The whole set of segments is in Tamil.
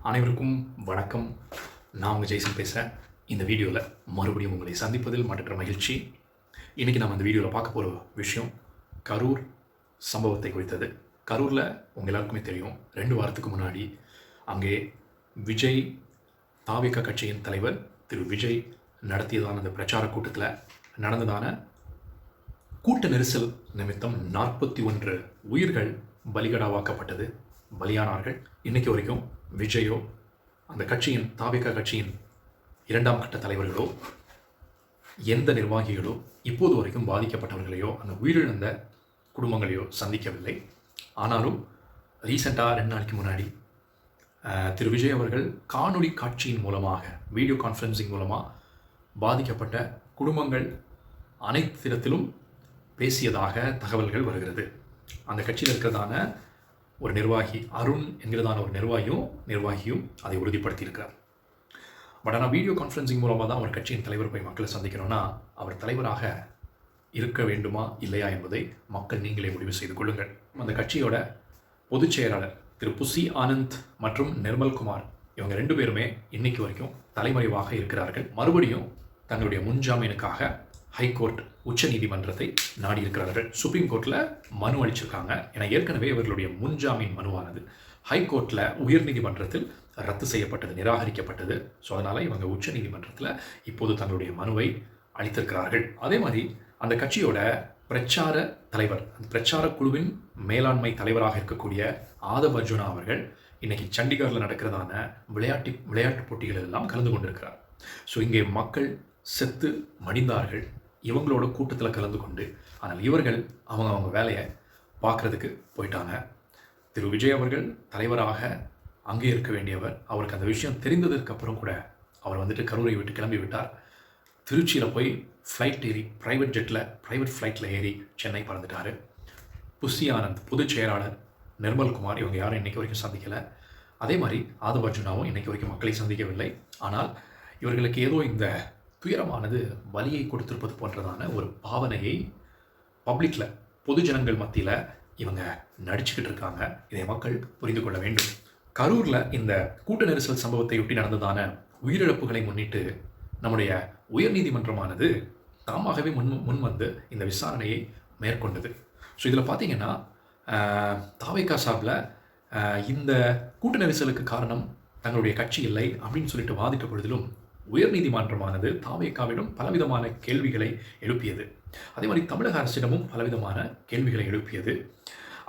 அனைவருக்கும் வணக்கம். நான் உங்கள் ஜெய்சன் பேசுகிறேன். இந்த வீடியோவில் மறுபடியும் உங்களை சந்திப்பதில் மற்ற மகிழ்ச்சி. இன்றைக்கி நம்ம இந்த வீடியோவில் பார்க்க போகிற விஷயம் கரூர் சம்பவத்தை குறித்தது. கரூரில் உங்கள் எல்லாருக்குமே தெரியும், 2 வாரத்துக்கு முன்னாடி அங்கே விஜய் தாவேகா கட்சியின் தலைவர் திரு விஜய் நடத்தியதான அந்த பிரச்சார கூட்டத்தில் நடந்ததான கூட்ட நெரிசல் நிமித்தம் 41 உயிர்கள் பலிகடாவாக்கப்பட்டது, பலியானார்கள். இன்றைக்கு வரைக்கும் விஜயோ அந்த கட்சியின் தாவேகா கட்சியின் 2ஆம் கட்ட தலைவர்களோ எந்த நிர்வாகிகளோ இப்போது வரைக்கும் பாதிக்கப்பட்டவர்களையோ அந்த உயிரிழந்த குடும்பங்களையோ சந்திக்கவில்லை. ஆனாலும் ரீசெண்டாக 2 நாளைக்கு முன்னாடி திரு விஜய் அவர்கள் காணொளி காட்சியின் மூலமாக, வீடியோ கான்ஃபரன்சிங் மூலமாக பாதிக்கப்பட்ட குடும்பங்கள் அனைத்திடத்திலும் பேசியதாக தகவல்கள் வருகிறது. அந்த கட்சியில் இருக்கிறதான ஒரு நிர்வாகி, அருண் என்கிறதான ஒரு நிர்வாகியும் அதை உறுதிப்படுத்தியிருக்கிறார். பட் ஆனால் வீடியோ கான்ஃபரன்சிங் மூலமாக தான் ஒரு கட்சியின் தலைவர் போய் மக்களை சந்திக்கணும்னா அவர் தலைவராக இருக்க வேண்டுமா இல்லையா என்பதை மக்கள் நீங்களே முடிவு செய்து கொள்ளுங்கள். அந்த கட்சியோட பொதுச் செயலாளர் திரு புசி ஆனந்த் மற்றும் நிர்மல்குமார் இவங்க 2 பேருமே இன்னைக்கு வரைக்கும் தலைமறைவாக இருக்கிறார்கள். மறுபடியும் தங்களுடைய முன்ஜாமீனுக்காக ஹைகோர்ட் உச்ச நீதிமன்றத்தை நாடி இருக்கிறார்கள். சுப்ரீம் கோர்ட்டில் மனு அளிச்சிருக்காங்க. ஏன்னா ஏற்கனவே இவர்களுடைய முன்ஜாமீன் மனுவானது ஹைகோர்ட்டில் உயர்நீதிமன்றத்தில் ரத்து செய்யப்பட்டது, நிராகரிக்கப்பட்டது. ஸோ அதனால் இவங்க உச்ச நீதிமன்றத்தில் இப்போது தங்களுடைய மனுவை அளித்திருக்கிறார்கள். அதே மாதிரி அந்த கட்சியோட பிரச்சார தலைவர், அந்த பிரச்சார குழுவின் மேலாண்மை தலைவராக இருக்கக்கூடிய ஆதவ் அர்ஜுனா அவர்கள் இன்னைக்கு சண்டிகரில் நடக்கிறதான விளையாட்டு போட்டிகள் எல்லாம் கலந்து கொண்டிருக்கிறார். ஸோ இங்கே மக்கள் செத்து மடிந்தார்கள் இவங்களோட கூட்டத்தில் கலந்து கொண்டு. ஆனால் இவர்கள் அவங்க வேலையை பார்க்குறதுக்கு போயிட்டாங்க. திரு விஜய் அவர்கள் தலைவராக அங்கே இருக்க வேண்டியவர், அவருக்கு அந்த விஷயம் தெரிந்ததற்கு அப்புறம் கூட அவர் வந்துட்டு கரூரை விட்டு கிளம்பி விட்டார். திருச்சியில் போய் ஃப்ளைட் ஏறி ப்ரைவேட் ஃப்ளைட்டில் ஏறி சென்னை பறந்துட்டார். புசி ஆனந்த் பொதுச் செயலாளர், நிர்மல்குமார் இவங்க யாரும் இன்றைக்கு வரைக்கும் சந்திக்கலை. அதே மாதிரி ஆதவ் அர்ஜுனாவும் இன்றைக்கு வரைக்கும் மக்களை சந்திக்கவில்லை. ஆனால் இவர்களுக்கு ஏதோ இந்த துயரமானது வலியை கொடுத்திருப்பது போன்றதான ஒரு பாவனையை பப்ளிக்கில், பொதுஜனங்கள் மத்தியில் இவங்க நடிச்சுக்கிட்டு இருக்காங்க. இதை மக்கள் புரிந்து கொள்ள வேண்டும். கரூரில் இந்த கூட்ட நெரிசல் சம்பவத்தை ஒட்டி நடந்ததான உயிரிழப்புகளை முன்னிட்டு நம்முடைய உயர்நீதிமன்றமானது தாமாகவே முன்வந்து இந்த விசாரணையை மேற்கொண்டது. ஸோ இதில் பார்த்தீங்கன்னா தாவேகா சார்பில் இந்த கூட்ட நெரிசலுக்கு காரணம் தங்களுடைய கட்சி இல்லை அப்படின்னு சொல்லிட்டு வாதிட்ட பொழுதிலும் உயர்நீதிமன்றமானது தாவேகாவிடம் பலவிதமான கேள்விகளை எழுப்பியது. அதே மாதிரி தமிழக அரசிடமும் பலவிதமான கேள்விகளை எழுப்பியது.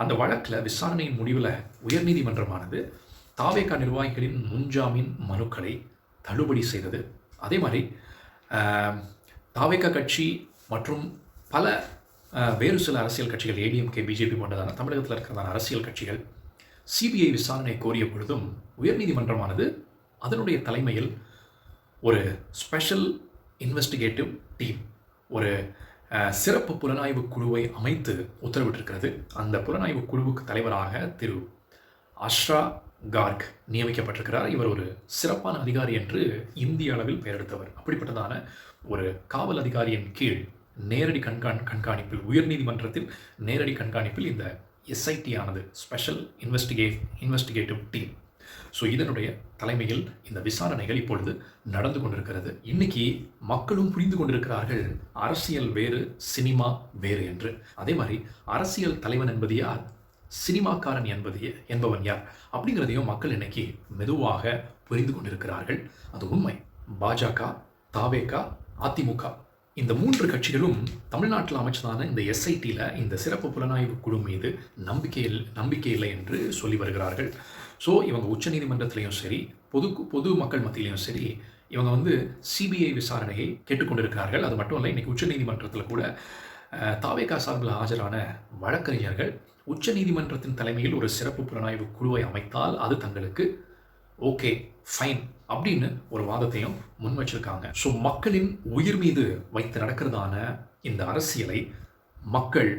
அந்த வழக்கில் விசாரணையின் முடிவில் உயர்நீதிமன்றமானது தாவேகா நிர்வாகிகளின் முன்ஜாமீன் மனுக்களை தள்ளுபடி செய்தது. அதே மாதிரி தாவேகா கட்சி மற்றும் பல வேறு சில அரசியல் கட்சிகள், ஏடிஎம்கே, பிஜேபி போன்றதான தமிழகத்தில் இருக்கிறதான அரசியல் கட்சிகள் சிபிஐ விசாரணை கோரிய பொழுதும் உயர்நீதிமன்றமானது அதனுடைய தலைமையில் ஒரு ஸ்பெஷல் இன்வெஸ்டிகேட்டிவ் டீம், ஒரு சிறப்பு புலனாய்வு குழுவை அமைத்து உத்தரவிட்டிருக்கிறது. அந்த புலனாய்வு குழுவுக்கு தலைவராக திரு அஷ்ரா கார்க் நியமிக்கப்பட்டிருக்கிறார். இவர் ஒரு சிறப்பான அதிகாரி என்று இந்திய அளவில் பெயர் எடுத்தவர். அப்படிப்பட்டதான ஒரு காவல் அதிகாரியின் கீழ் நேரடி கண்காணிப்பில், உயர்நீதிமன்றத்தில் நேரடி கண்காணிப்பில் இந்த எஸ்ஐடி ஆனது, ஸ்பெஷல் இன்வெஸ்டிகேட்டிவ் டீம். ஸோ இதனுடைய தலைமையில் இந்த விசாரணைகள் இப்பொழுது நடந்து கொண்டிருக்கிறது. இன்னைக்கு மக்களும் புரிந்து கொண்டிருக்கிறார்கள், அரசியல் வேறு, சினிமா வேறு என்று. அதே மாதிரி அரசியல் தலைவன் என்பது யார், சினிமாக்காரன் என்பவன் யார் அப்படிங்கிறதையும் மக்கள் இன்னைக்கு மெதுவாக புரிந்து கொண்டிருக்கிறார்கள். அது உண்மை. பாஜக, தாவேகா, அதிமுக இந்த 3 கட்சிகளும் தமிழ்நாட்டில் அமைச்சதான இந்த எஸ்ஐடியில், இந்த சிறப்பு புலனாய்வு குழு மீது நம்பிக்கை இல்லை என்று சொல்லி வருகிறார்கள். ஸோ இவங்க உச்ச நீதிமன்றத்திலையும் சரி, பொது மக்கள் மத்தியிலையும் சரி, இவங்க சிபிஐ விசாரணையை கேட்டுக்கொண்டிருக்கிறார்கள். அது மட்டும் இல்லை, இன்றைக்கி உச்ச நீதிமன்றத்தில் கூட தாவேகா சார்பில் ஆஜரான வழக்கறிஞர்கள் உச்ச நீதிமன்றத்தின் தலைமையில் ஒரு சிறப்பு புலனாய்வு குழுவை அமைத்தால் அது தங்களுக்கு ஓகே, ஃபைன் அப்படின்னு ஒரு வாதத்தையும் முன் வச்சிருக்காங்க. ஸோ மக்களின் உயிர் மீது வைத்து நடக்கிறதான இந்த அரசியலை மக்கள்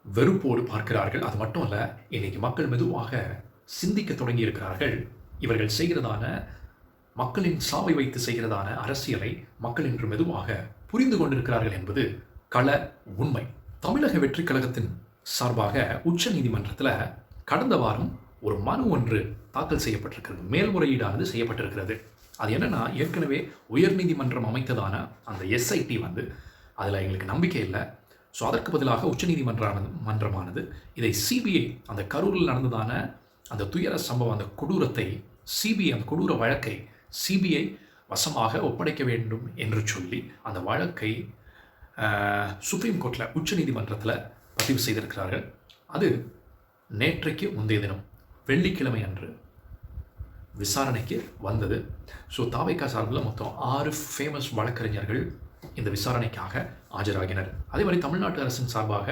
வெறுப்போடு பார்க்கிறார்கள். அது மட்டும் இல்லை, இன்னைக்கு மக்கள் மெதுவாக சிந்திக்க தொடங்கி இருக்கிறார்கள். இவர்கள் செய்கிறதான, மக்களின் சாவை வைத்து செய்கிறதான அரசியலை மக்கள் இன்று மெதுவாக புரிந்து கொண்டிருக்கிறார்கள் என்பது கள உண்மை. தமிழக வெற்றி கழகத்தின் சார்பாக உச்ச நீதிமன்றத்தில் கடந்த வாரம் ஒரு மனு ஒன்று தாக்கல் செய்யப்பட்டிருக்கிறது, மேல்முறையீடானது செய்யப்பட்டிருக்கிறது. அது என்னன்னா, ஏற்கனவே உயர்நீதிமன்றம் அமைத்ததான அந்த எஸ்ஐடி வந்து அதில் எங்களுக்கு நம்பிக்கை இல்லை. ஸோ அதற்கு பதிலாக மன்றமானது இதை சிபிஐ, அந்த கரூரில் நடந்ததான அந்த துயர சம்பவம், அந்த கொடூரத்தை சிபிஐ, அந்த கொடூர வழக்கை சிபிஐ வசமாக ஒப்படைக்க வேண்டும் என்று சொல்லி அந்த வழக்கை சுப்ரீம் கோர்ட்டில், உச்ச நீதிமன்றத்தில் பதிவு செய்திருக்கிறார்கள். அது நேற்றைக்கு முந்தைய தினம் வெள்ளிக்கிழமை அன்று விசாரணைக்கு வந்தது. ஸோ தாவேகா சார்பில் மொத்தம் 6 ஃபேமஸ் வழக்கறிஞர்கள் இந்த விசாரணைக்காக ஆஜராகினர். அதே மாதிரி தமிழ்நாட்டு அரசின் சார்பாக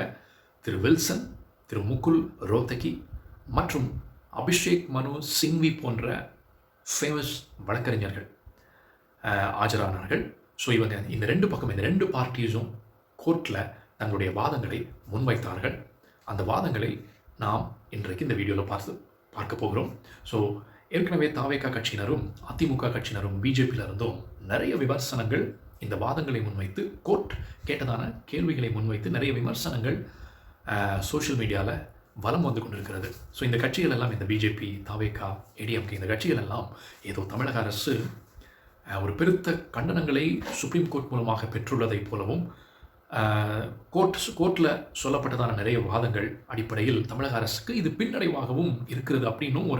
திரு வில்சன், திரு முகுல் ரோத்தகி மற்றும் அபிஷேக் மனு சிங்வி போன்ற ஃபேமஸ் வழக்கறிஞர்கள் ஆஜரானார்கள். ஸோ இவங்க இந்த ரெண்டு பார்ட்டிஸும் கோர்ட்டில் தங்களுடைய வாதங்களை முன்வைத்தார்கள். அந்த வாதங்களை நாம் இன்றைக்கு இந்த வீடியோவில் பார்க்க போகிறோம். ஸோ ஏற்கனவே தாவேகா கட்சியினரும் அதிமுக கட்சியினரும் பிஜேபியில் இருந்தும் நிறைய விமர்சனங்கள் இந்த வாதங்களை முன்வைத்து, கோர்ட் கேட்டதான கேள்விகளை முன்வைத்து நிறைய விமர்சனங்கள் சோஷியல் மீடியாவில் வலம் வந்து கொண்டிருக்கிறது. ஸோ இந்த கட்சிகள் எல்லாம், இந்த பிஜேபி, தாவேகா, ஏடிஎம்கே, இந்த கட்சிகள் எல்லாம் ஏதோ தமிழக அரசு ஒரு கண்டனங்களை சுப்ரீம் கோர்ட் மூலமாக பெற்றுள்ளதை போலவும், கோர்ட்டில் சொல்லப்பட்டதான நிறைய வாதங்கள் அடிப்படையில் தமிழக அரசுக்கு இது பின்னடைவாகவும் இருக்கிறது அப்படின்னும்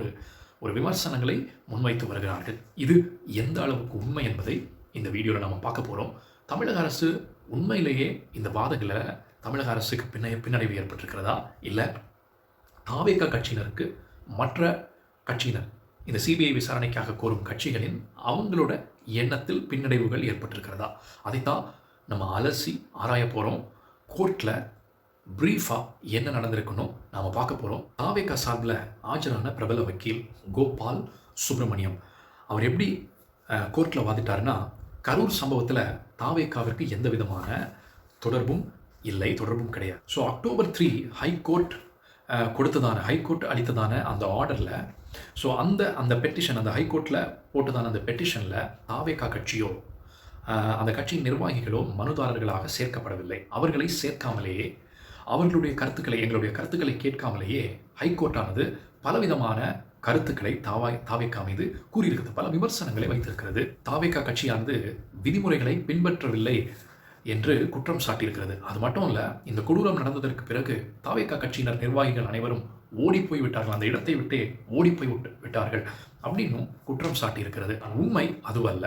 ஒரு விமர்சனங்களை முன்வைத்து வருகிறார்கள். இது எந்த அளவுக்கு உண்மை என்பதை இந்த வீடியோவில் நம்ம பார்க்க போகிறோம். தமிழக அரசு உண்மையிலேயே இந்த வாதங்களை, தமிழக அரசுக்கு பின்னடைவு ஏற்பட்டிருக்கிறதா, இல்லை தாவேகா கட்சியினருக்கு மற்ற கட்சியினர், இந்த சிபிஐ விசாரணைக்காக கோரும் கட்சிகளின் அவங்களோட எண்ணத்தில் பின்னடைவுகள் ஏற்பட்டிருக்கிறதா, அதைத்தான் நம்ம அலசி ஆராய போகிறோம். கோர்ட்டில் ப்ரீஃபாக என்ன நடந்திருக்கணும் நாம் பார்க்க போகிறோம். தாவேகா சார்பில் ஆஜரான பிரபல வக்கீல் கோபால் சுப்ரமணியம் அவர் எப்படி கோர்ட்டில் வாதிட்டாருன்னா, கரூர் சம்பவத்தில் தாவேகாவிற்கு எந்த விதமான தொடர்பும் கிடையாது. ஸோ October 3 ஹைகோர்ட் ஹைகோர்ட் அளித்ததான அந்த ஆர்டரில், ஸோ அந்த பெட்டிஷன், அந்த ஹைகோர்ட்டில் போட்டதான அந்த பெட்டிஷனில் தாவேகா கட்சியோ அந்த கட்சியின் நிர்வாகிகளோ மனுதாரர்களாக சேர்க்கப்படவில்லை. அவர்களை சேர்க்காமலேயே, அவர்களுடைய கருத்துக்களை, எங்களுடைய கருத்துக்களை கேட்காமலேயே ஹைகோர்ட்டானது பலவிதமான கருத்துக்களை தாவேகா மீது கூறியிருக்கிறது, பல விமர்சனங்களை வைத்திருக்கிறது. தாவேகா கட்சியானது விதிமுறைகளை பின்பற்றவில்லை என்று குற்றம் சாட்டியிருக்கிறது. அது மட்டும் இல்லை, இந்த கொடூரம் நடந்ததற்கு பிறகு தாவேகா கட்சியினர் நிர்வாகிகள் அனைவரும் ஓடிப்போய் விட்டார்கள், அந்த இடத்தை விட்டே ஓடிப்போய் விட்டார்கள் அப்படின்னும் குற்றம் சாட்டியிருக்கிறது. உண்மை அதுவல்ல.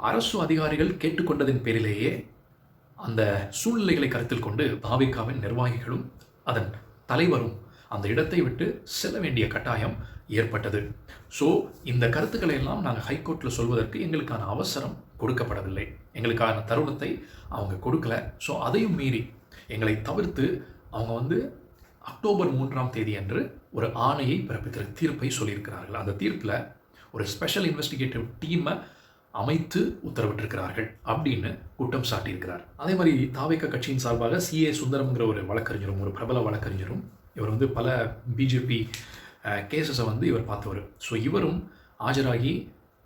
அரசு அதிகாரிகள் கேட்டுக்கொண்டதின் பேரிலேயே அந்த சூழ்நிலைகளை கருத்தில் கொண்டு தாவேகாவின் நிர்வாகிகளும் அதன் தலைவரும் அந்த இடத்தை விட்டு செல்ல வேண்டிய கட்டாயம் ஏற்பட்டது. ஸோ இந்த கருத்துக்களை எல்லாம் நாங்கள் ஹைகோர்ட்டில் சொல்வதற்கு எங்களுக்கான அவசரம் கொடுக்கப்படவில்லை, எங்களுக்கான தருணத்தை அவங்க கொடுக்கல. ஸோ அதையும் மீறி எங்களை தவிர்த்து அவங்க October 3 அன்று ஒரு ஆணையை தீர்ப்பை சொல்லியிருக்கிறார்கள். அந்த தீர்ப்பில் ஒரு ஸ்பெஷல் இன்வெஸ்டிகேட்டிவ் டீமை அமைத்து உத்தரவிட்டிருக்கிறார்கள் அப்படின்னு குற்றம் சாட்டியிருக்கிறார். அதே மாதிரி தாவேகா கட்சியின் சார்பாக CA சுந்தரம்ங்கிற ஒரு வழக்கறிஞரும், ஒரு பிரபல வழக்கறிஞரும், இவர் பல பிஜேபி கேசஸை இவர் பார்த்தவர். ஸோ இவரும் ஆஜராகி,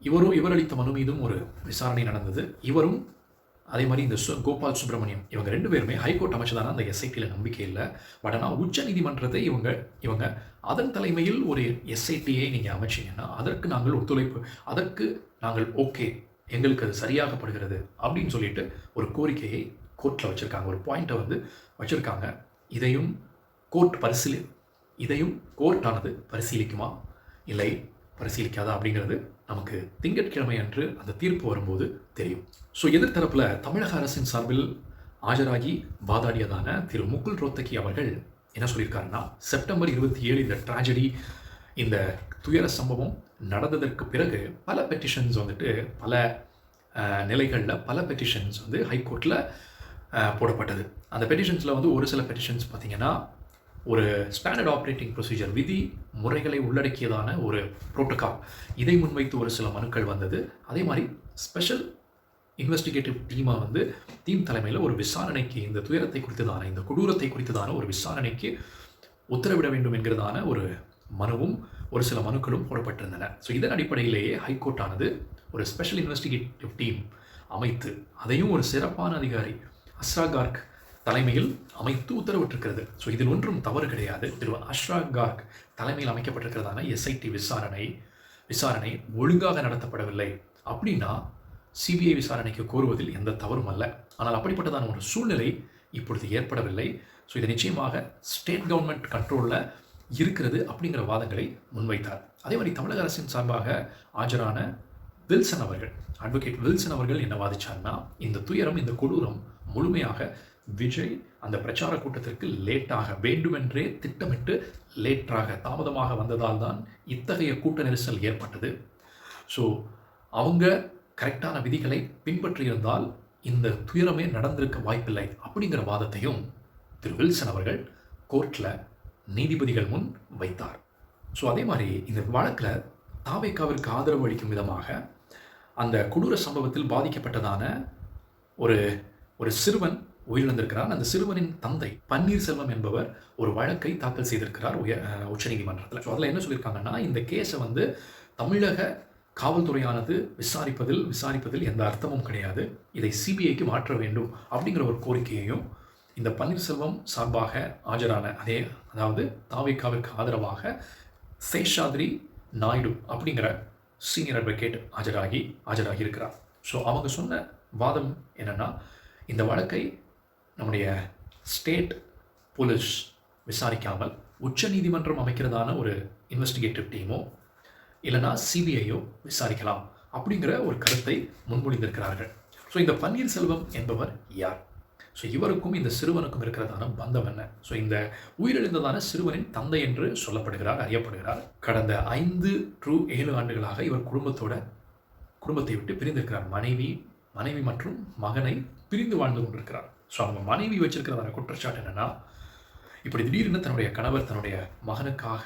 இவர் அளித்த மனு மீதும் ஒரு விசாரணை நடந்தது. இவரும் அதே மாதிரி இந்த கோபால் சுப்ரமணியம், இவங்க 2 பேருமே ஹைகோர்ட் அமைச்சதான அந்த எஸ்ஐடியில் நம்பிக்கை இல்லை. பட் ஆனால் உச்ச நீதிமன்றத்தை இவங்க அதன் தலைமையில் ஒரு எஸ்ஐடியை நீங்கள் அமைச்சிங்கன்னா அதற்கு நாங்கள் ஒத்துழைப்பு, அதற்கு நாங்கள் ஓகே, எங்களுக்கு அது சரியாகப்படுகிறது அப்படின்னு சொல்லிட்டு ஒரு கோரிக்கையை கோர்ட்டில் வச்சுருக்காங்க, ஒரு பாயிண்ட்டை வச்சுருக்காங்க. இதையும் கோர்ட்டானது பரிசீலிக்குமா இல்லை பரிசீலிக்காதா அப்படிங்கிறது நமக்கு திங்கட்கிழமை அன்று அந்த தீர்ப்பு வரும்போது தெரியும். ஸோ எதிர்த்தரப்பில் தமிழக அரசின் சார்பில் ஆஜராகி வாதாடியதான திரு முகுல் ரோத்தகி அவர்கள் என்ன சொல்லியிருக்காருன்னா, September 27 இந்த ட்ராஜடி, இந்த துயர சம்பவம் நடந்ததற்கு பிறகு பல பெட்டிஷன்ஸ் பல நிலைகளில் பல பெட்டிஷன்ஸ் ஹைகோர்ட்டில் போடப்பட்டது. அந்த பெட்டிஷன்ஸில் ஒரு சில பெட்டிஷன்ஸ் பார்த்திங்கன்னா ஒரு ஸ்டாண்டர்ட் ஆப்ரேட்டிங் ப்ரொசீஜர், விதி முறைகளை உள்ளடக்கியதான ஒரு புரோட்டோகால், இதை முன்வைத்து ஒரு சில மனுக்கள் வந்தது. அதே மாதிரி ஸ்பெஷல் இன்வெஸ்டிகேட்டிவ் டீம் தலைமையில் ஒரு விசாரணைக்கு, இந்த துயரத்தை குறித்ததான, இந்த கொடூரத்தை குறித்ததான ஒரு விசாரணைக்கு உத்தரவிட வேண்டும் என்கிறதான ஒரு மனுவும் ஒரு சில மனுக்களும் போடப்பட்டிருந்தன. ஸோ இதன் அடிப்படையிலேயே ஹைகோர்ட்டானது ஒரு ஸ்பெஷல் இன்வெஸ்டிகேட்டிவ் டீம் அமைத்து, அதையும் ஒரு சிறப்பான அதிகாரி அஸ்ரா கார்க் தலைமையில் அமைத்து உத்தரவிட்டிருக்கிறது. ஸோ இதில் ஒன்றும் தவறு கிடையாது. திரு அஷ்ராக் கார்க் தலைமையில் அமைக்கப்பட்டிருக்கிறதான எஸ்ஐடி விசாரணை ஒழுங்காக நடத்தப்படவில்லை அப்படின்னா சிபிஐ விசாரணைக்கு கோருவதில் எந்த தவறும் அல்ல. ஆனால் அப்படிப்பட்டதான ஒரு சூழ்நிலை இப்பொழுது ஏற்படவில்லை. ஸோ இது நிச்சயமாக ஸ்டேட் கவர்மெண்ட் கண்ட்ரோலில் இருக்கிறது அப்படிங்கிற வாதங்களை முன்வைத்தார். அதே மாதிரி தமிழக அரசின் சார்பாக ஆஜரான வில்சன் அவர்கள், அட்வொகேட் வில்சன் அவர்கள் என்ன வாதிச்சார்னா, இந்த துயரம், இந்த கொடூரம் முழுமையாக விஜய் அந்த பிரச்சார கூட்டத்திற்கு லேட்டாக, வேண்டுமென்றே திட்டமிட்டு லேட்டாக, தாமதமாக வந்ததால் தான் இத்தகைய கூட்ட நெரிசல் ஏற்பட்டது. ஸோ அவங்க கரெக்டான விதிகளை பின்பற்றியிருந்தால் இந்த துயரமே நடந்திருக்க வாய்ப்பில்லை அப்படிங்கிற வாதத்தையும் திரு வில்சன் அவர்கள் கோர்ட்டில் நீதிபதிகள் முன் வைத்தார். ஸோ அதே மாதிரி இந்த வழக்கில் தாவேக்காவிற்கு ஆதரவு அளிக்கும் விதமாக அந்த கொடூர சம்பவத்தில் பாதிக்கப்பட்டதான ஒரு சிறுவன் உயிரிழந்திருக்கிறார். அந்த சிறுவனின் தந்தை பன்னீர்செல்வம் என்பவர் ஒரு வழக்கை தாக்கல் செய்திருக்கிறார் உச்சநீதிமன்றத்தில். ஸோ அதில் என்ன சொல்லியிருக்காங்கன்னா, இந்த கேஸை தமிழக காவல்துறையானது விசாரிப்பதில் எந்த அர்த்தமும் கிடையாது, இதை சிபிஐக்கு மாற்ற வேண்டும் அப்படிங்கிற ஒரு கோரிக்கையையும் இந்த பன்னீர்செல்வம் சார்பாக ஆஜரான அதாவது தாவேக்காவிற்கு ஆதரவாக சேஷாத்ரி நாயுடு அப்படிங்கிற சீனியர் அட்வொகேட் ஆஜராகி இருக்கிறார். ஸோ அவங்க சொன்ன வாதம் என்னென்னா, இந்த வழக்கை நம்முடைய ஸ்டேட் போலீஸ் விசாரிக்காமல் உச்சநீதிமன்றம் அமைக்கிறதான ஒரு இன்வெஸ்டிகேட்டிவ் டீமோ இல்லைனா சிபிஐயோ விசாரிக்கலாம் அப்படிங்கிற ஒரு கருத்தை முன்மொழிந்திருக்கிறார்கள். ஸோ இந்த பன்னீர்செல்வம் என்பவர் யார்? ஸோ இவருக்கும் இந்த சிறுவனுக்கும் இருக்கிறதான பந்தம் என்ன? ஸோ இந்த உயிரிழந்ததான சிறுவனின் தந்தை என்று அறியப்படுகிறார். கடந்த 5 to 7 ஆண்டுகளாக இவர் குடும்பத்தை விட்டு பிரிந்திருக்கிறார். மனைவி மற்றும் மகனை பிரிந்து வாழ்ந்து கொண்டிருக்கிறார். ஸோ அவங்க மனைவி வச்சிருக்கிறதான குற்றச்சாட்டு என்னென்னா, இப்படி திடீர்னு தன்னுடைய கணவர் தன்னுடைய மகனுக்காக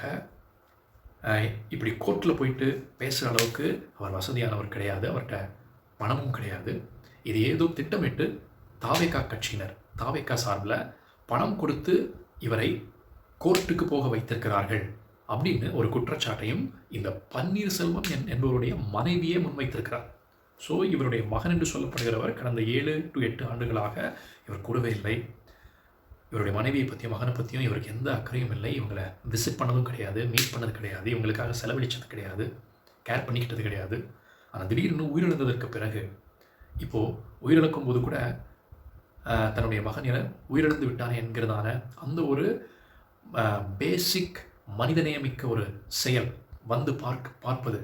இப்படி கோர்ட்டில் போயிட்டு பேசுகிற அளவுக்கு அவர் வசதியானவர் கிடையாது, அவர்கிட்ட பணமும் கிடையாது. இது ஏதோ திட்டமிட்டு தாவேக்கா சார்பில் பணம் கொடுத்து இவரை கோர்ட்டுக்கு போக வைத்திருக்கிறார்கள் அப்படின்னு ஒரு குற்றச்சாட்டையும் இந்த பன்னீர்செல்வம் என்பவருடைய மனைவியே முன்வைத்திருக்கிறார். ஸோ இவருடைய மகன் என்று சொல்லப்படுகிறவர் கடந்த 7 to 8 ஆண்டுகளாக இவர் கூடவே இல்லை. இவருடைய மனைவியை பற்றியும் மகனை பற்றியும் இவருக்கு எந்த அக்கறையும் இல்லை. இவங்களை விசிட் பண்ணதும் கிடையாது, மீட் பண்ணது கிடையாது, இவங்களுக்காக செலவழித்தது கிடையாது, கேர் பண்ணிக்கிட்டது கிடையாது. ஆனால் திடீர்னு உயிரிழந்ததற்கு பிறகு இப்போது உயிரிழக்கும் போது கூட தன்னுடைய மகன் உயிரிழந்து விட்டானே என்கிறதான அந்த ஒரு பேசிக் மனிதநேயமிக்க ஒரு செயல் பார்ப்பது,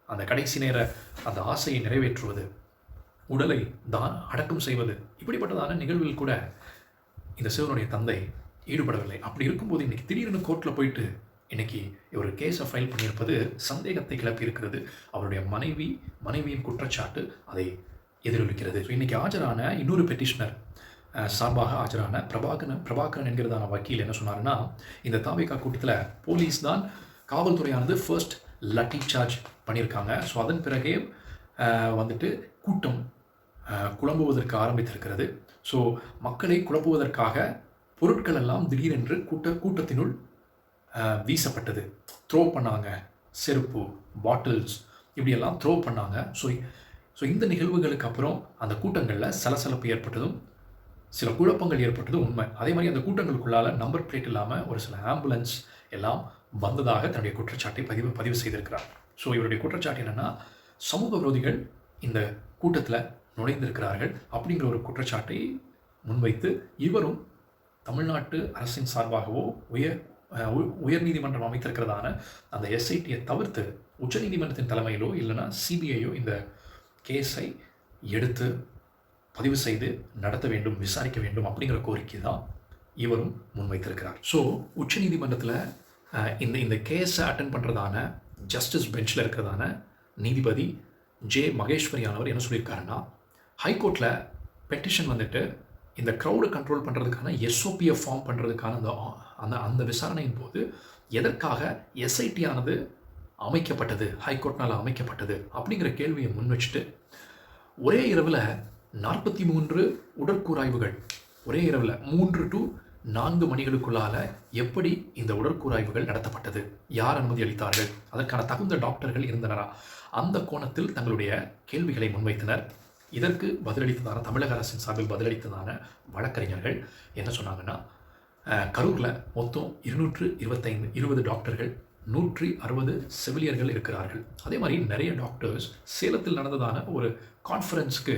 அந்த கடைசி நேர அந்த ஆசையை நிறைவேற்றுவது, உடலை அடக்கம் செய்வது, இப்படிப்பட்டதான நிகழ்வில் கூட இந்த சிறுவனுடைய தந்தை ஈடுபடவில்லை. அப்படி இருக்கும்போது இன்றைக்கி திடீர்னு கோர்ட்டில் போயிட்டு இன்றைக்கி ஒரு கேஸை ஃபைல் பண்ணியிருப்பது சந்தேகத்தை கிளப்பி இருக்கிறது. அவருடைய மனைவியின் குற்றச்சாட்டு அதை எதிரொலிக்கிறது. ஸோ இன்றைக்கி ஆஜரான இன்னொரு பெட்டிஷனர் சார்பாக ஆஜரான பிரபாகரன் என்கிறதான வக்கீல் என்ன சொன்னார்னா, இந்த தாவேக்கா கூட்டத்தில் போலீஸ் தான் காவல்துறையானது ஃபர்ஸ்ட் லட்டி சார்ஜ் பண்ணியிருக்காங்க. ஸோ அதன் பிறகே கூட்டம் குழம்புவதற்கு ஆரம்பித்திருக்கிறது. ஸோ மக்களை குழப்புவதற்காக பொருட்கள் எல்லாம் திடீரென்று கூட்டத்தினுள் வீசப்பட்டது, த்ரோ பண்ணாங்க, செருப்பு, பாட்டில்ஸ் இப்படியெல்லாம் த்ரோ பண்ணாங்க. ஸோ இந்த நிகழ்வுகளுக்கு அப்புறம் அந்த கூட்டங்களில் சலசலப்பு ஏற்பட்டதும் சில குழப்பங்கள் ஏற்பட்டதும் உண்மை. அதே மாதிரி அந்த கூட்டங்களுக்குள்ளால் நம்பர் பிளேட் இல்லாமல் ஒரு சில ஆம்புலன்ஸ் எல்லாம் வந்ததாக தன்னுடைய குற்றச்சாட்டை பதிவு செய்திருக்கிறார். ஸோ இவருடைய குற்றச்சாட்டு என்னென்னா, சமூக விரோதிகள் இந்த கூட்டத்தில் நுழைந்திருக்கிறார்கள் அப்படிங்கிற ஒரு குற்றச்சாட்டை முன்வைத்து இவரும் தமிழ்நாட்டு அரசின் சார்பாகவோ உயர்நீதிமன்றம் அமைத்திருக்கிறதான அந்த எஸ்ஐடியை தவிர்த்து உச்சநீதிமன்றத்தின் தலைமையிலோ இல்லைனா சிபிஐயோ இந்த கேஸை எடுத்து பதிவு செய்து நடத்த வேண்டும், விசாரிக்க வேண்டும் அப்படிங்கிற கோரிக்கை தான் இவரும் முன்வைத்திருக்கிறார். ஸோ உச்சநீதிமன்றத்தில் இந்த கேஸை அட்டன் பண்ணுறதான ஜஸ்டிஸ் பெஞ்சில் இருக்கிறதான நீதிபதி ஜே மகேஸ்வரியானவர் என்ன சொல்லியிருக்காருன்னா, ஹைகோர்ட்டில் பெட்டிஷன் இந்த க்ரௌடை கண்ட்ரோல் பண்ணுறதுக்கான எஸ்ஓபியை ஃபார்ம் பண்ணுறதுக்கான அந்த விசாரணையின் போது எதற்காக எஸ்ஐடியானது அமைக்கப்பட்டது, ஹைகோர்ட்னால் அமைக்கப்பட்டது அப்படிங்கிற கேள்வியை முன் வச்சுட்டு ஒரே இரவில் 43 உடற்கூராய்வுகள், ஒரே இரவில் 3 to 4 மணிகளுக்குள்ளால எப்படி இந்த உடற்கூராய்வுகள் நடத்தப்பட்டது, யார் அனுமதி அளித்தார்கள், அதற்கான தகுந்த டாக்டர்கள் இருந்தனரா, அந்த கோணத்தில் தங்களுடைய கேள்விகளை முன்வைத்தனர். இதற்கு பதிலளித்ததான தமிழக அரசின் சார்பில் பதிலளித்ததான வழக்கறிஞர்கள் என்ன சொன்னாங்கன்னா, கரூரில் மொத்தம் 220 டாக்டர்கள், 160 செவிலியர்கள் இருக்கிறார்கள். அதே மாதிரி நிறைய டாக்டர்ஸ் சேலத்தில் நடந்ததான ஒரு கான்ஃபரன்ஸ்க்கு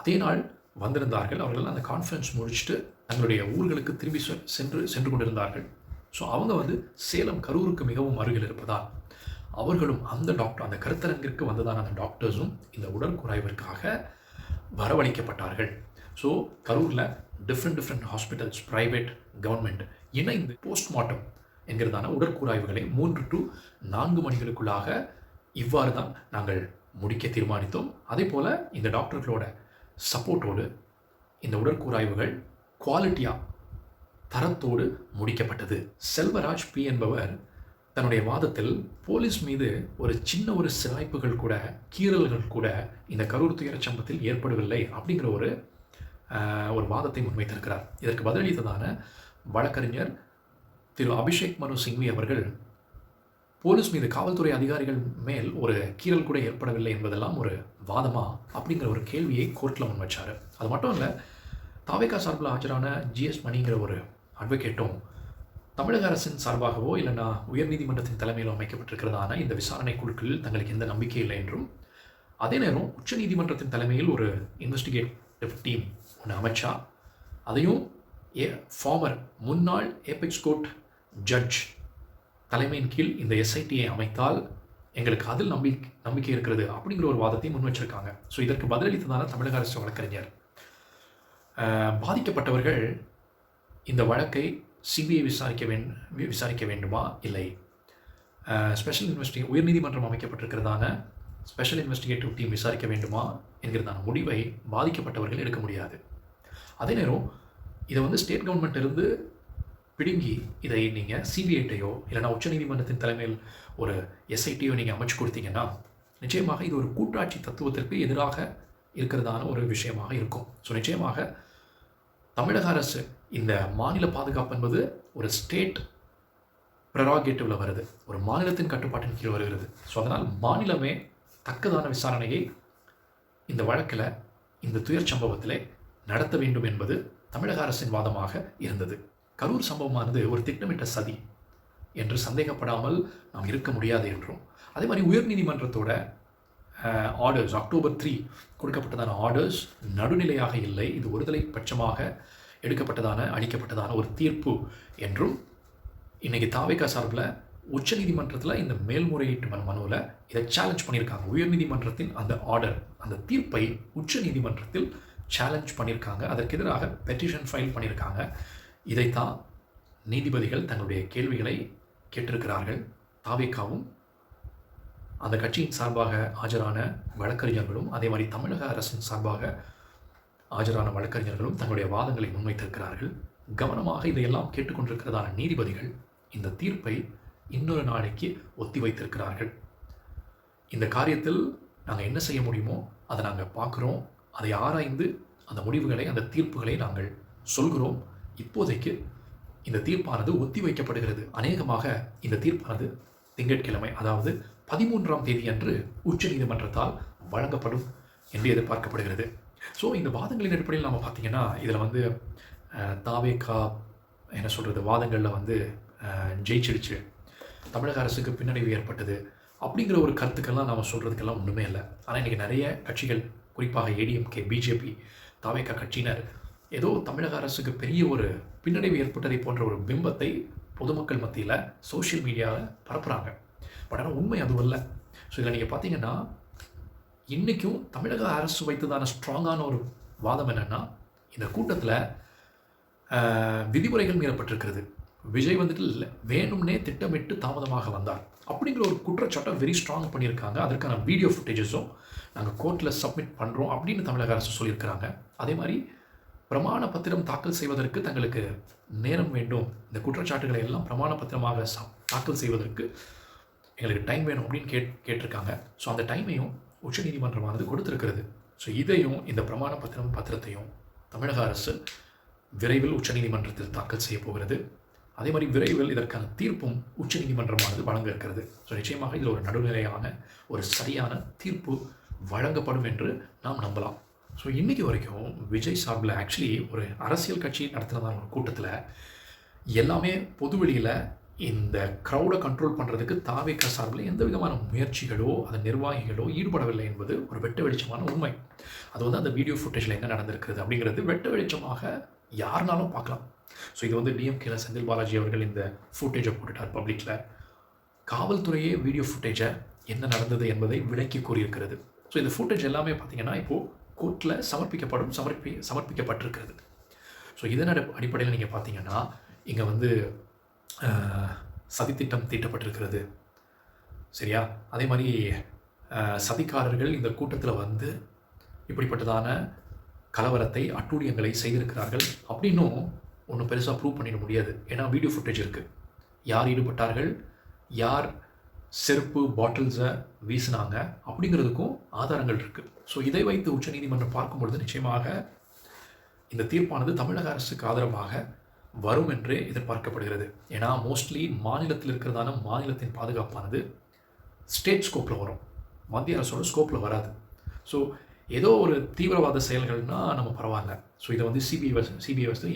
அதே நாள் வந்திருந்தார்கள். அவர்கள் அந்த கான்ஃபரன்ஸ் முடிச்சுட்டு தங்களுடைய ஊர்களுக்கு திரும்பி சென்று கொண்டிருந்தார்கள். ஸோ அவங்க சேலம் கரூருக்கு மிகவும் அருகில் இருப்பதால் அவர்களும் அந்த கருத்தரங்கிற்கு வந்ததான அந்த டாக்டர்ஸும் இந்த உடற்கூராய்விற்காக வரவழைக்கப்பட்டார்கள். ஸோ கரூரில் டிஃப்ரெண்ட் ஹாஸ்பிட்டல்ஸ், ப்ரைவேட், கவர்மெண்ட் இணைந்து போஸ்ட்மார்ட்டம் என்கிறதான உடற்கூராய்வுகளை 3 to 4 மணிகளுக்குள்ளாக இவ்வாறு தான் நாங்கள் முடிக்க தீர்மானித்தோம். அதே போல் இந்த டாக்டர்களோட சப்போர்ட்டோடு இந்த உடற்கூராய்வுகள் குவாலிட்டியாக, தரத்தோடு முடிக்கப்பட்டது. செல்வராஜ் பி என்பவர் தன்னுடைய வாதத்தில் போலீஸ் மீது ஒரு சின்ன சிராய்ப்புகள் கூட, கீறல்கள் கூட இந்த கரூர் துயரச் சம்பவத்தில் ஏற்படவில்லை அப்படிங்கிற ஒரு வாதத்தை முன்வைத்திருக்கிறார். இதற்கு பதிலளித்ததான வழக்கறிஞர் திரு அபிஷேக் மனு சிங்வி அவர்கள் போலீஸ் மீது, காவல்துறை அதிகாரிகள் மேல் ஒரு கீறல் கூட ஏற்படவில்லை என்பதெல்லாம் ஒரு வாதமா அப்படிங்கிற ஒரு கேள்வியை கோர்ட்டில் முன் வச்சார். அது மட்டும் இல்லை, தாவேகா சார்பில் ஆஜரான ஜிஎஸ் மணிங்கிற ஒரு அட்வொகேட்டும் தமிழக அரசின் சார்பாகவோ இல்லைன்னா உயர்நீதிமன்றத்தின் தலைமையில் அமைக்கப்பட்டிருக்கிறதான இந்த விசாரணை குழுக்களில் தங்களுக்கு எந்த நம்பிக்கை இல்லை என்றும், அதே நேரம் உச்சநீதிமன்றத்தின் தலைமையில் ஒரு இன்வெஸ்டிகேட்டிவ் டீம் ஒன்று அமைச்சா, அதையும் ஃபார்மர் முன்னாள் ஏபெக்ஸ் கோர்ட் ஜட்ஜ் தலைமையின் கீழ் இந்த எஸ்ஐடியை அமைத்தால் எங்களுக்கு அதில் நம்பிக்கை இருக்கிறது அப்படிங்கிற ஒரு வாதத்தையும் முன் வச்சிருக்காங்க. ஸோ இதற்கு பதிலளித்ததான தமிழக அரசு வழக்கறிஞர், பாதிக்கப்பட்டவர்கள் இந்த வழக்கை சிபிஐ விசாரிக்க வேண்டுமா, இல்லை உயர்நீதிமன்றம் அமைக்கப்பட்டிருக்கிறதான ஸ்பெஷல் இன்வெஸ்டிகேட்டிவ் டீம் விசாரிக்க வேண்டுமா என்கிறதான முடிவை பாதிக்கப்பட்டவர்கள் எடுக்க முடியாது. அதே நேரம் இதை ஸ்டேட் கவர்மெண்ட் இருந்து பிடுங்கி இதை நீங்கள் சிபிஐட்டையோ இல்லைனா உச்சநீதிமன்றத்தின் தலைமையில் ஒரு எஸ்ஐடியோ நீங்கள் அமைச்சு கொடுத்தீங்கன்னா நிச்சயமாக இது ஒரு கூட்டாட்சி தத்துவத்திற்கு எதிராக இருக்கிறதான ஒரு விஷயமாக இருக்கும். ஸோ நிச்சயமாக தமிழக அரசு, இந்த மாநில பாதுகாப்பு என்பது ஒரு ஸ்டேட் ப்ரெராகேட்டிவில் வருது, ஒரு மாநிலத்தின் கட்டுப்பாட்டின் கீழ் வருகிறது. ஸோ அதனால் மாநிலமே தக்கதான விசாரணையை இந்த வழக்கில், இந்த துயர் சம்பவத்தில் நடத்த வேண்டும் என்பது தமிழக அரசின் வாதமாக இருந்தது. கரூர் சம்பவமானது ஒரு திட்டமிட்ட சதி என்று சந்தேகப்படாமல் நாம் இருக்க முடியாது என்றும், அதே மாதிரி உயர்நீதிமன்றத்தோட ஆர்டர்ஸ் October 3 கொடுக்கப்பட்டதான ஆர்டர்ஸ் நடுநிலையாக இல்லை, இது ஒருதலை பட்சமாக அளிக்கப்பட்டதான ஒரு தீர்ப்பு என்றும், இன்றைக்கி தாவேகா சார்பில் உச்சநீதிமன்றத்தில் இந்த மேல்முறையீட்டு மனுவில் இதை சேலஞ்ச் பண்ணியிருக்காங்க. உயர்நீதிமன்றத்தின் அந்த ஆர்டர், அந்த தீர்ப்பை உச்சநீதிமன்றத்தில் சேலஞ்ச் பண்ணியிருக்காங்க. அதற்கு எதிராக பெட்டிஷன் ஃபைல் பண்ணியிருக்காங்க. இதைத்தான் நீதிபதிகள் தங்களுடைய கேள்விகளை கேட்டிருக்கிறார்கள். தாவேகாவும் அந்த கட்சியின் சார்பாக ஆஜரான வழக்கறிஞர்களும், அதே மாதிரி தமிழக அரசின் சார்பாக ஆஜரான வழக்கறிஞர்களும் தங்களுடைய வாதங்களை முன்வைத்திருக்கிறார்கள். கவனமாக இதையெல்லாம் கேட்டுக்கொண்டிருக்கிறதான நீதிபதிகள் இந்த தீர்ப்பை இன்னொரு நாளைக்கு ஒத்தி வைத்திருக்கிறார்கள். இந்த காரியத்தில் நாங்கள் என்ன செய்ய முடியுமோ அதை நாங்கள் பார்க்குறோம், அதை ஆராய்ந்து அந்த முடிவுகளை, அந்த தீர்ப்புகளை நாங்கள் சொல்கிறோம். இப்போதைக்கு இந்த தீர்ப்பானது ஒத்தி வைக்கப்படுகிறது. அநேகமாக இந்த தீர்ப்பானது திங்கட்கிழமை, அதாவது 13ஆம் தேதி அன்று உச்சநீதிமன்றத்தால் வழங்கப்படும் என்று எதிர்பார்க்கப்படுகிறது. ஸோ இந்த வாதங்களின் அடிப்படையில் நாம் பார்த்தீங்கன்னா, இதில் தாவேகா என்ன சொல்கிறது, வாதங்களில் ஜெயிச்சிடுச்சு, தமிழக அரசுக்கு பின்னடைவு ஏற்பட்டது அப்படிங்கிற ஒரு கருத்துக்கெல்லாம் நாம் சொல்கிறதுக்கெல்லாம் ஒன்றுமே இல்லை. ஆனால் இன்றைக்கி நிறைய கட்சிகள், குறிப்பாக ஏடிஎம்கே, பிஜேபி, தாவேகா கட்சியினர் ஏதோ தமிழக அரசுக்கு பெரிய ஒரு பின்னடைவு ஏற்பட்டதை போன்ற ஒரு பிம்பத்தை பொதுமக்கள் மத்தியில் சோஷியல் மீடியாவில் பரப்புகிறாங்க. பட் ஆனால் உண்மை அதுவல்ல. ஸோ இதில் நீங்கள் பார்த்தீங்கன்னா, இன்றைக்கும் தமிழக அரசு வைத்ததான ஸ்ட்ராங்கான ஒரு வாதம் என்னென்னா, இந்த கூட்டத்தில் விதிமுறைகள் மீறப்பட்டிருக்கிறது. விஜய் இல்லை, வேணும்னே திட்டமிட்டு தாமதமாக வந்தார் அப்படிங்கிற ஒரு குற்றச்சாட்டை வெரி ஸ்ட்ராங் பண்ணியிருக்காங்க. அதற்கான வீடியோ ஃபுட்டேஜஸும் நாங்கள் கோர்ட்டில் சப்மிட் பண்ணுறோம் அப்படின்னு தமிழக அரசு சொல்லியிருக்கிறாங்க. அதே மாதிரி பிரமாண பத்திரம் தாக்கல் செய்வதற்கு தங்களுக்கு நேரம் வேண்டும், இந்த குற்றச்சாட்டுகளை எல்லாம் பிரமாண பத்திரமாக தாக்கல் செய்வதற்கு எங்களுக்கு டைம் வேணும் அப்படின்னு கேட்டிருக்காங்க. ஸோ அந்த டைமையும் உச்சநீதிமன்றமானது கொடுத்துருக்கிறது. ஸோ இதையும், இந்த பிரமாண பத்திரத்தையும் தமிழக அரசு விரைவில் உச்சநீதிமன்றத்தில் தாக்கல் செய்ய போகிறது. அதே மாதிரி விரைவில் இதற்கான தீர்ப்பும் உச்சநீதிமன்றமானது வழங்க இருக்கிறது. ஸோ நிச்சயமாக இதில் ஒரு நடுநிலையான, ஒரு சரியான தீர்ப்பு வழங்கப்படும் என்று நாம் நம்பலாம். ஸோ இன்றைக்கி வரைக்கும் விஜய் சார்பில் ஆக்சுவலி ஒரு அரசியல் கட்சி நடத்துனதான ஒரு கூட்டத்தில் எல்லாமே பொது வெளியில் இந்த க்ரௌடை கண்ட்ரோல் பண்ணுறதுக்கு தாவேகா சார்பில் எந்த விதமான முயற்சிகளோ அதன் நிர்வாகிகளோ ஈடுபடவில்லை என்பது ஒரு வெட்ட வெளிச்சமான உண்மை. அது வந்து அந்த வீடியோ ஃபுட்டேஜில் என்ன நடந்திருக்கிறது அப்படிங்கிறது வெட்ட வெளிச்சமாக யாருனாலும் பார்க்கலாம். ஸோ இது வந்து டிஎம்கேல செந்தில் பாலாஜி அவர்கள் இந்த ஃபுட்டேஜை போட்டுட்டார் பப்ளிக்கில். காவல்துறையே வீடியோ ஃபுட்டேஜை என்ன நடந்தது என்பதை விளக்கி கூறியிருக்கிறது. ஸோ இந்த ஃபுட்டேஜ் எல்லாமே பார்த்திங்கன்னா இப்போது கோர்ட்டில் சமர்ப்பிக்கப்பட்டிருக்கிறது. ஸோ இதன் அடிப்படையில் நீங்கள் பார்த்தீங்கன்னா இங்கே வந்து சதித்திட்டம் தீட்டப்பட்டிருக்கிறது, சரியா? அதே மாதிரி சதிக்காரர்கள் இந்த கூட்டத்தில் வந்து இப்படிப்பட்டதான கலவரத்தை அட்டூழியங்களை செய்திருக்கிறார்கள் அப்படின்னும் ஒன்றும் பெருசாக ப்ரூவ் பண்ணிட முடியாது. ஏன்னா வீடியோ ஃபுட்டேஜ் இருக்குது. யார் ஈடுபட்டார்கள், யார் செருப்பு பாட்டில்ஸை வீசினாங்க அப்படிங்கிறதுக்கும் ஆதாரங்கள் இருக்குது. ஸோ இதை வைத்து உச்சநீதிமன்றம் பார்க்கும்பொழுது நிச்சயமாக இந்த தீர்ப்பானது தமிழக அரசுக்கு ஆதரவாக வரும் என்று எதிர்பார்க்கப்படுகிறது. ஏன்னா மோஸ்ட்லி மாநிலத்தில் இருக்கிறதான மாநிலத்தின் பாதுகாப்பானது ஸ்டேட் ஸ்கோப்பில் வரும், மத்திய அரசோட ஸ்கோப்பில் வராது. ஸோ ஏதோ ஒரு தீவிரவாத செயல்கள்னால் நம்ம பரவாயில்ல. ஸோ இதை வந்து சிபிஐ வந்து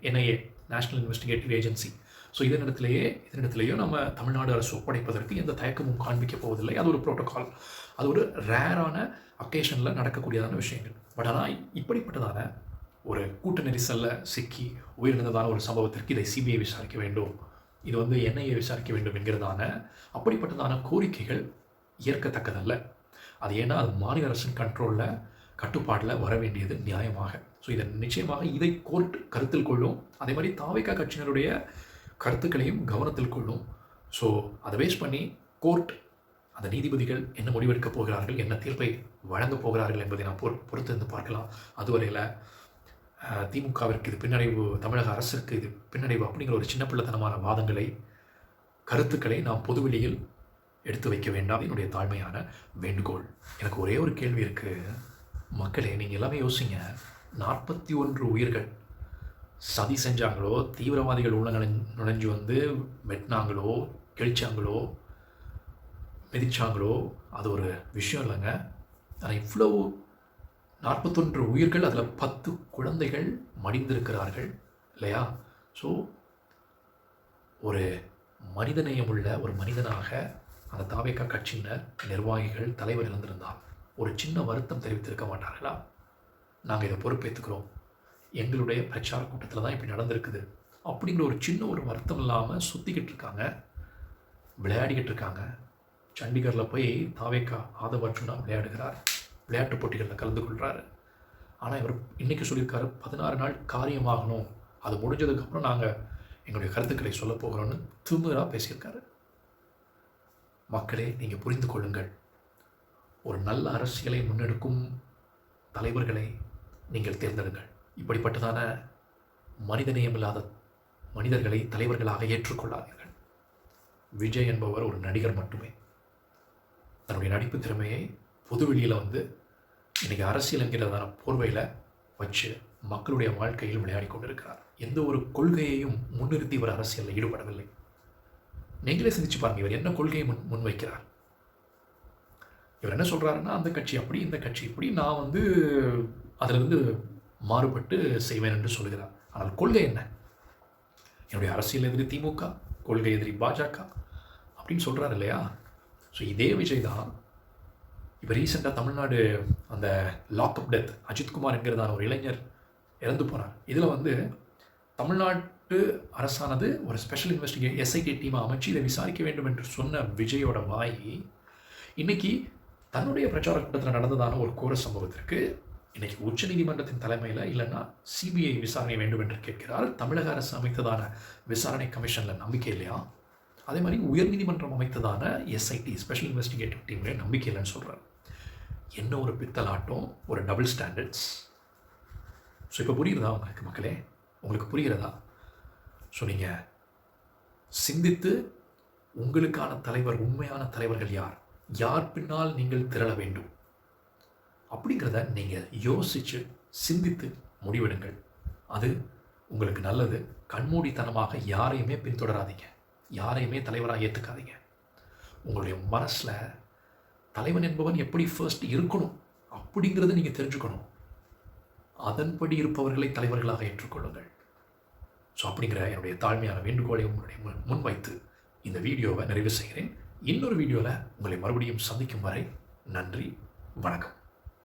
NIA national investigative agency. So இதனிடத்துலையோ நம்ம தமிழ்நாடு அரசு ஒப்படைப்பதற்கு எந்த தயக்கமும் காண்பிக்க போவதில்லை. அது ஒரு ப்ரோட்டோகால், அது ஒரு ரேரான அக்கேஷனில் நடக்கக்கூடியதான விஷயங்கள். பட் ஆனால் இப்படிப்பட்டதான ஒரு கூட்ட நெரிசலில் சிக்கி உயிரிழந்ததான ஒரு சம்பவத்திற்கு இதை சிபிஐ விசாரிக்க வேண்டும், இது வந்து என்ஐஏ விசாரிக்க வேண்டும் என்கிறதான அப்படிப்பட்டதான கோரிக்கைகள் ஏற்கத்தக்கதல்ல. அது ஏன்னா அது மாநில அரசின் கண்ட்ரோலில் கட்டுப்பாட்டில் வர வேண்டியது நியாயமாக. ஸோ இதை நிச்சயமாக இதை கோர்ட் கருத்தில் கொள்ளும். அதே மாதிரி தாவேகா கட்சியினருடைய கருத்துக்களையும் கவனத்தில் கொள்ளும். ஸோ அதை பேஸ் பண்ணி கோர்ட் அந்த நீதிபதிகள் என்ன முடிவெடுக்கப் போகிறார்கள், என்ன தீர்ப்பை வழங்கப் போகிறார்கள் என்பதை நாம் பொறுத்திருந்து பார்க்கலாம். அதுவரையில் திமுகவிற்கு இது பின்னடைவு, தமிழக அரசுக்கு இது பின்னடைவு அப்படிங்கிற ஒரு சின்ன பிள்ளைத்தனமான வாதங்களை, கருத்துக்களை நாம் பொதுவெளியில் எடுத்து வைக்க வேண்டாம். என்னுடைய தாழ்மையான வேண்டுகோள். எனக்கு ஒரே ஒரு கேள்வி இருக்குது. மக்களே, நீங்கள் எல்லாமே யோசிங்க. 41 உயிர்கள் சதி செஞ்சாங்களோ, தீவிரவாதிகள் உள்ள நுழைஞ்சு வந்து வெட்டினாங்களோ, கிழிச்சாங்களோ, மிதிச்சாங்களோ, அது ஒரு விஷயம் இல்லைங்க. ஆனால் இவ்வளவு 41 உயிர்கள், அதில் 10 குழந்தைகள் மடிந்திருக்கிறார்கள் இல்லையா? ஸோ ஒரு மனிதநேயம் உள்ள ஒரு மனிதனாக அந்த தாவேகா கட்சியினர் நிர்வாகிகள் தலைவர் இழந்திருந்தால் ஒரு சின்ன வருத்தம் தெரிவித்திருக்க மாட்டார்களா? நாங்கள் இதை பொறுப்பேற்றுக்கிறோம், எங்களுடைய பிரச்சார கூட்டத்தில் தான் இப்படி நடந்திருக்குது அப்படிங்கிற ஒரு சின்ன ஒரு வருத்தம் இல்லாமல் சுற்றிக்கிட்டு இருக்காங்க, விளையாடிக்கிட்டு இருக்காங்க. சண்டிகரில் போய் தாவேகா ஆதவ் அர்ஜுனா விளையாடுகிறார், விளையாட்டு போட்டிகளில் கலந்து கொள்கிறாரு. ஆனால் இவர் இன்றைக்கி சொல்லியிருக்காரு 16 நாள் காரியமாகணும், அது முடிஞ்சதுக்கப்புறம் நாங்கள் எங்களுடைய கருத்துக்களை சொல்ல போகிறோன்னு திமிராக பேசியிருக்காரு. மக்களே, நீங்கள் புரிந்து கொள்ளுங்கள். ஒரு நல்ல அரசியலை முன்னெடுக்கும் தலைவர்களை நீங்கள் தேர்ந்தெடுங்கள். இப்படிப்பட்டதான மனிதநேயம் இல்லாத மனிதர்களை தலைவர்களாக ஏற்றுக்கொள்ளாதீர்கள். விஜய் என்பவர் ஒரு நடிகர் மட்டுமே. தன்னுடைய நடிப்பு திறமையை பொதுவெளியில் வந்து இன்றைக்கி அரசியல் என்கிறதான போர்வையில் வச்சு மக்களுடைய வாழ்க்கையில் விளையாடி கொண்டிருக்கிறார். எந்த ஒரு கொள்கையையும் முன்னிறுத்தி இவர் அரசியலில் ஈடுபடவில்லை. நீங்களே சிந்திச்சு பாருங்கள், இவர் என்ன கொள்கையை முன்வைக்கிறார்? இவர் என்ன சொல்கிறாருன்னா, அந்த கட்சி அப்படி, இந்த கட்சி இப்படி, நான் வந்து அதிலிருந்து மாறுபட்டு செய்வேன் என்று சொல்கிறார். ஆனால் கொள்கை என்ன? என்னுடைய அரசியல் எதிரி திமுக, கொள்கை எதிரி பாஜக அப்படின்னு சொல்கிறார் இல்லையா? ஸோ இதே விஜய் தான் இப்போ ரீசெண்டாக தமிழ்நாடு அந்த லாக்அப் டெத், அஜித்குமார் என்கிறதான ஒரு இளைஞர் இறந்து போனார். இதில் வந்து தமிழ்நாட்டு அரசானது ஒரு ஸ்பெஷல் எஸ்ஐடி டீமை அமைச்சு இதை விசாரிக்க வேண்டும் என்று சொன்ன விஜயோட வாய் இன்னைக்கு தன்னுடைய பிரச்சார கூட்டத்தில் நடந்ததான ஒரு கோர சம்பவத்திற்கு இன்றைக்கி உச்சநீதிமன்றத்தின் தலைமையில் இல்லைன்னா சிபிஐ விசாரணை வேண்டும் என்று கேட்கிறார். தமிழக அரசு அமைத்ததான விசாரணை கமிஷனில் நம்பிக்கை இல்லையா? அதே மாதிரி உயர்நீதிமன்றம் அமைத்ததான எஸ்ஐடி ஸ்பெஷல் இன்வெஸ்டிகேட்டிவ் டீம்லேயே நம்பிக்கை இல்லைன்னு சொல்கிறார். என்ன ஒரு பித்தலாட்டம், ஒரு டபுள் ஸ்டாண்டர்ட்ஸ். ஸோ இப்போ புரிகிறதா உங்களுக்கு மக்களே? உங்களுக்கு புரிகிறதா? ஸோ நீங்கள் சிந்தித்து உங்களுக்கான தலைவர், உண்மையான தலைவர்கள் யார், யார் பின்னால் நீங்கள் திரள வேண்டும் அப்படிங்கிறத நீங்கள் யோசித்து சிந்தித்து முடிவெடுங்கள். அது உங்களுக்கு நல்லது. கண்மூடித்தனமாக யாரையுமே பின்தொடராதீங்க, யாரையுமே தலைவராக ஏற்றுக்காதீங்க. உங்களுடைய மனசில் தலைவன் என்பவன் எப்படி ஃபர்ஸ்ட் இருக்கணும் அப்படிங்கிறத நீங்கள் தெரிஞ்சுக்கணும். அதன்படி இருப்பவர்களை தலைவர்களாக ஏற்றுக்கொள்ளுங்கள். ஸோ அப்படிங்கிற என்னுடைய தாழ்மையான வேண்டுகோளை உங்களுடைய முன்வைத்து இந்த வீடியோவை நிறைவு செய்கிறேன். இன்னொரு வீடியோவில் உங்களை மறுபடியும் சந்திக்கும் வரை நன்றி, வணக்கம்.